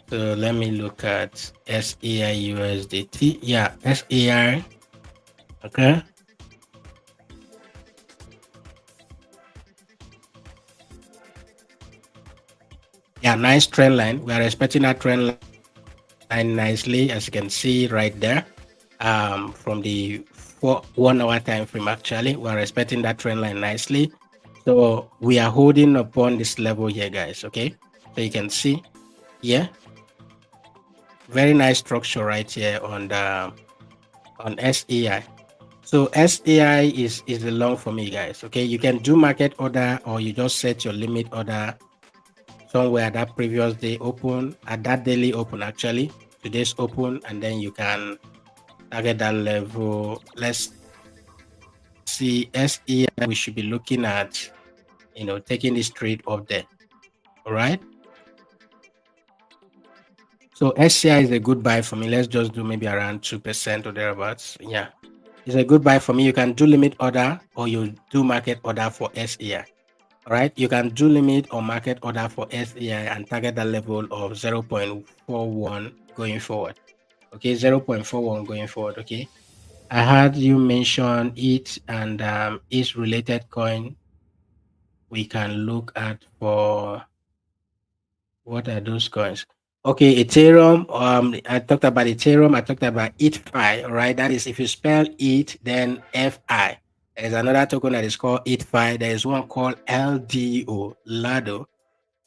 So let me look at 𝗓𝗖USDT. Yeah, SAR. Okay. Yeah, nice trend line. We are expecting that trend line nicely, as you can see right there. From the 1 hour time frame, actually, we are expecting that trend line nicely. So we are holding upon this level here, guys. Okay, so you can see, yeah, very nice structure right here on the SAI. So SAI is the long for me, guys. Okay, you can do market order, or you just set your limit order somewhere at that previous day open, at that daily open, actually today's open, and then you can target that level. Let's see, SAI, we should be looking at, taking this trade up there. All right, so SCI is a good buy for me. Let's just do maybe around 2% or thereabouts. Yeah, it's a good buy for me. You can do limit order, or you do market order for SAI. All right, you can do limit or market order for SAI and target the level of 0.41 going forward. Okay, 0.41 going forward. Okay, I heard you mention it, and its related coin we can look at for, what are those coins? Okay, Ethereum. I talked about Ethereum. I talked about 𝗏𝗫. All right, that is, if you spell it, then FI. There's another token that is called 𝗏𝗫. There is one called LDO, Lado.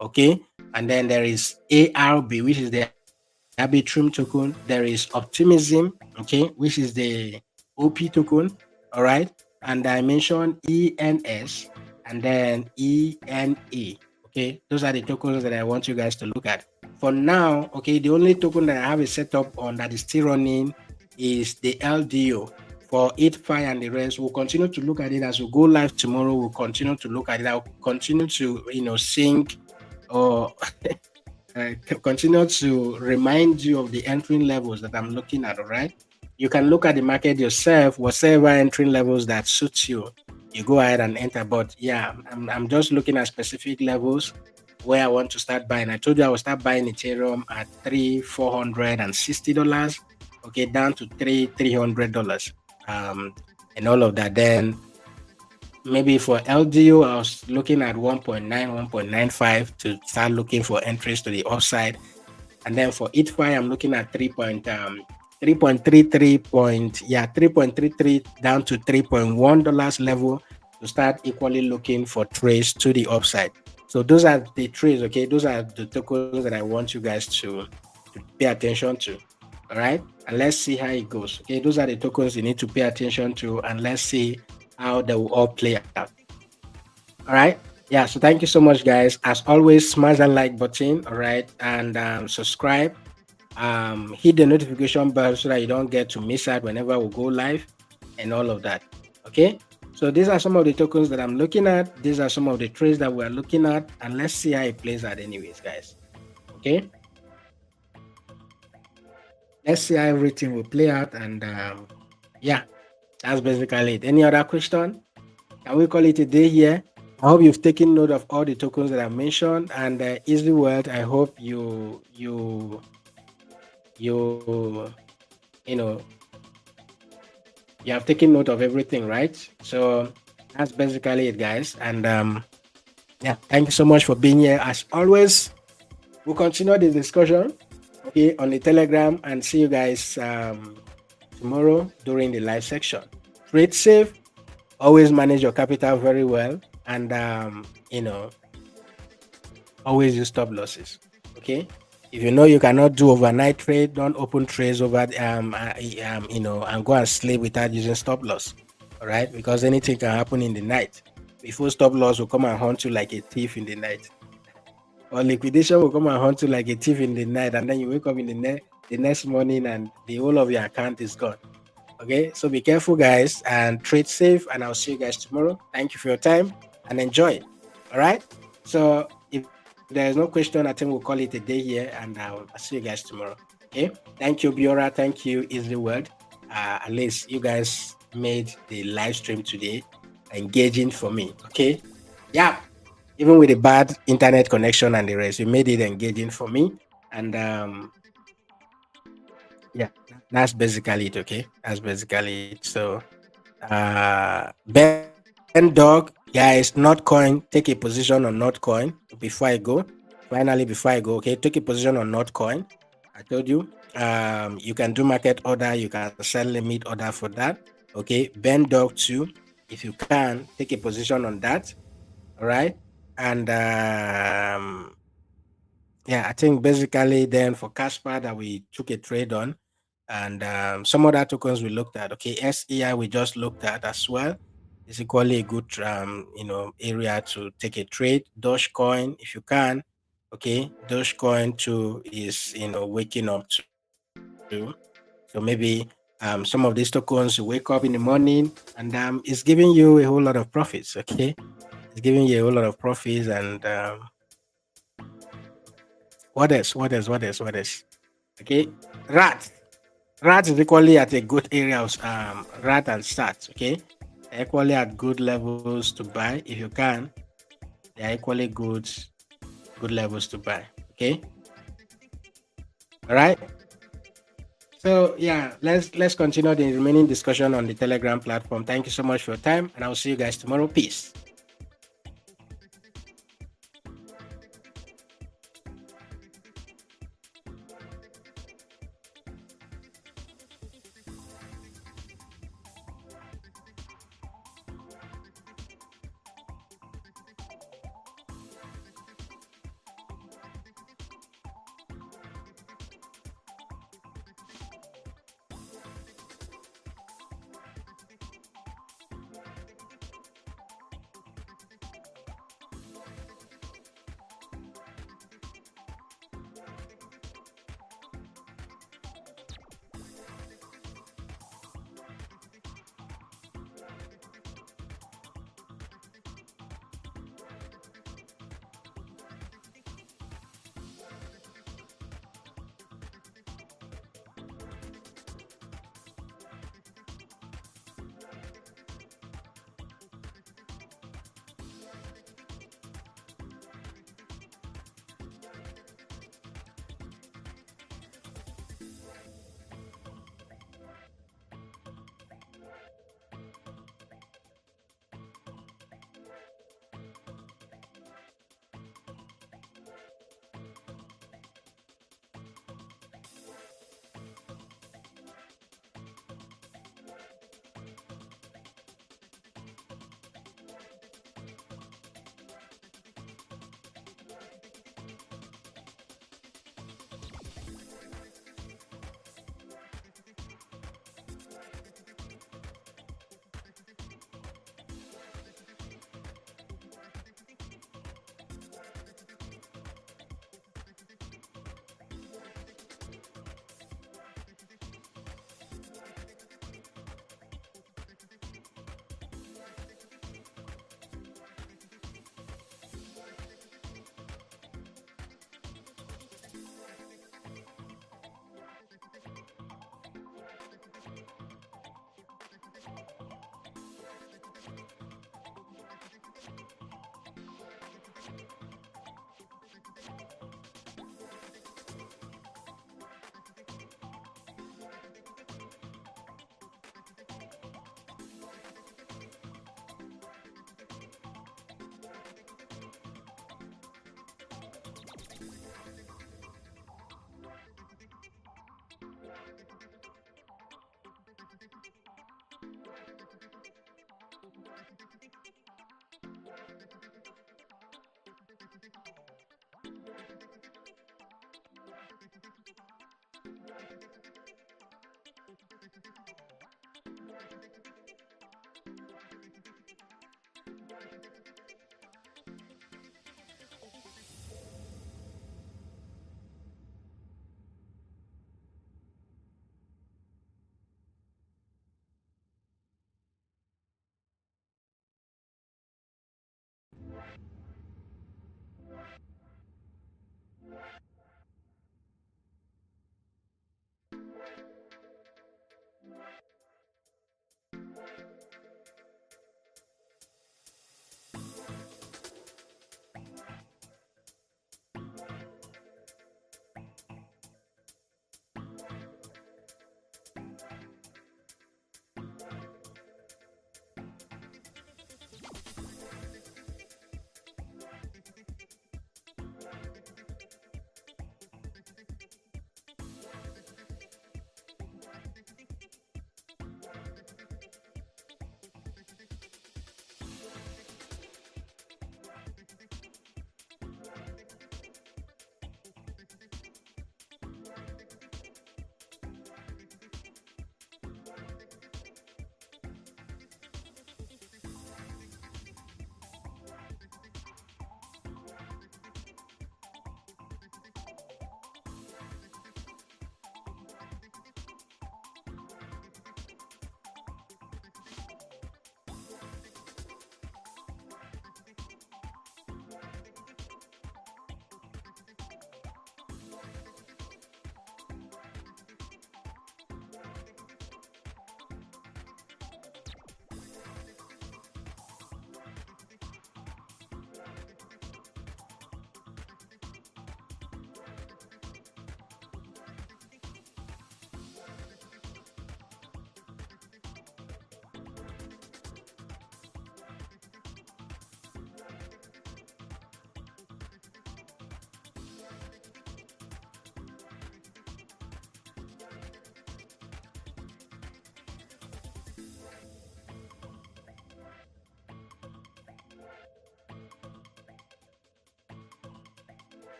Okay, and then there is ARB, which is the arbitrum token. There is Optimism, okay, which is the OP token. All right, and I mentioned ENS and then ENA. Okay, those are the tokens that I want you guys to look at. For now, okay, the only token that I have a setup on that is still running is the LDO. For 𝗏𝗫 and the rest, we'll continue to look at it as we go live tomorrow. We'll continue to look at it. I'll continue to, sync or continue to remind you of the entering levels that I'm looking at. All right, you can look at the market yourself, whatever entering levels that suits you, you go ahead and enter. But yeah, I'm just looking at specific levels where I want to start buying. I told you I will start buying Ethereum at $3,460, okay, down to $300, and all of that. Then maybe for LDO, I was looking at 1.9, 1.95 to start looking for entries to the upside. And then for 𝗏𝗫, I'm looking at 3.33 down to $3.1 level to start equally looking for trades to the upside. So those are the trades, okay? Those are the tokens that I want you guys to pay attention to. All right, and let's see how it goes. Okay, those are the tokens you need to pay attention to, and let's see how they will all play out. All right, yeah, so thank you so much, guys. As always, smash that like button, all right, and subscribe. Hit the notification bell so that you don't get to miss out whenever we go live and all of that. Okay, so these are some of the tokens that I'm looking at. These are some of the trades that we're looking at, and let's see how it plays out anyways, guys. Okay, let's see how everything will play out. And yeah, that's basically it. Any other question? Can we call it a day here? I hope you've taken note of all the tokens that I mentioned, and Easy World, I hope you you you know you have taken note of everything, right? So that's basically it, guys. And yeah, thank you so much for being here. As always, we'll continue the discussion, okay, on the Telegram, and see you guys tomorrow during the live section. Trade safe, always manage your capital very well, and always use stop losses. Okay. If you know you cannot do overnight trade, don't open trades over and go and sleep without using stop loss. All right, because anything can happen in the night. Before stop loss will come and hunt you like a thief in the night, or liquidation will come and hunt you like a thief in the night, and then you wake up in the next morning and the whole of your account is gone. Okay, so be careful, guys, and trade safe. And I'll see you guys tomorrow. Thank you for your time and enjoy. All right. So if there is no question, I think we'll call it a day here, and I'll see you guys tomorrow. Okay. Thank you, Biora. Thank you, 𝗲𝗏𝗏. At least you guys made the live stream today engaging for me. Okay. Yeah. Even with a bad internet connection and the rest, you made it engaging for me. And yeah, that's basically it. Okay. That's basically it. So Ben Dog, guys, Notcoin, take a position on Notcoin before I go. Finally, before I go, okay, take a position on Notcoin. I told you, you can do market order, you can sell limit order for that. Okay, Ben Dog too, if you can, take a position on that. All right, and yeah, I think basically then for Casper that we took a trade on, and some other tokens we looked at. Okay, SEI we just looked at as well. It's equally a good area to take a trade. Dogecoin, if you can. Okay, Dogecoin too is waking up too. So maybe some of these tokens you wake up in the morning and it's giving you a whole lot of profits. Okay, it's giving you a whole lot of profits. And what else? Okay, rat. Rat is equally at a good area of rat and sats. Okay, they're equally at good levels to buy if you can. They are equally good levels to buy. Okay, all right. So yeah, let's continue the remaining discussion on the Telegram platform. Thank you so much for your time, and I'll see you guys tomorrow. Peace.